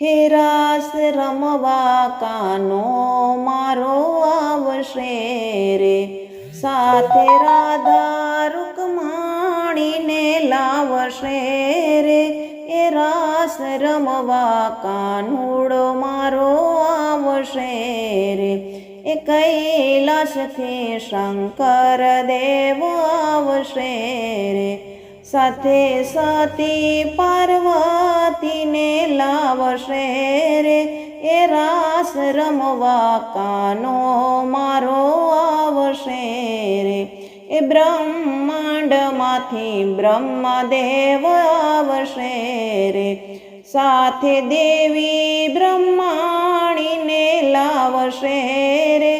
હે રાસ રમવા કાનો મારો આવશે રે, સાથે રાધા રૂકમાણીને લાવશે રે, એ રાસ રમવા કાનુડો મારો આવશે રે, એ કૈલાસથી શંકર દેવ આવશે રે, સાથે સતી પાર્વતીને લાવશે રે, એ રાસ રમવા કાનો મારો આવશે રે, એ બ્રહ્માંડમાંથી બ્રહ્મદેવ આવશે રે, સાથે દેવી બ્રહ્માણીને લાવશે રે,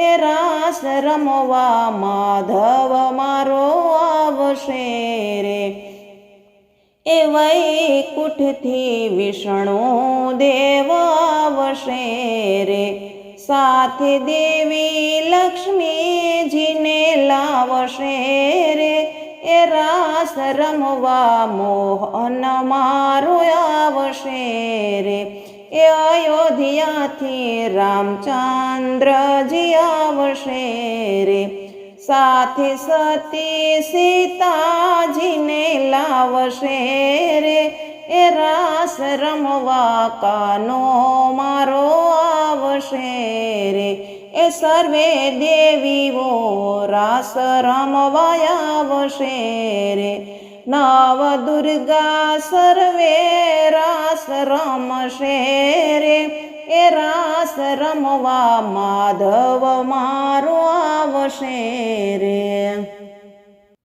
એ રાસ રમવા માધવ મારો આવશે રે, એ વૈકુંઠથી વિષ્ણુ દેવ આવશે રે, સાથે દેવી લક્ષ્મીજીને લાવશે રે, એ રાસ રમવા મોહન મારો આવશે રે, એ અયોધ્યાથી રામચંદ્રજી આવશે રે, સાથે સતી સીતાજીને લાવશે રે, એ રાસ રમવા કાનો મારો આવશે રે, એ સર્વે દેવીઓ રાસ રમવા આવશે રે, નવ દુર્ગા સર્વે રાસ રમશે રે, એ રાસ રમવા માધવ મારો આવશે રે.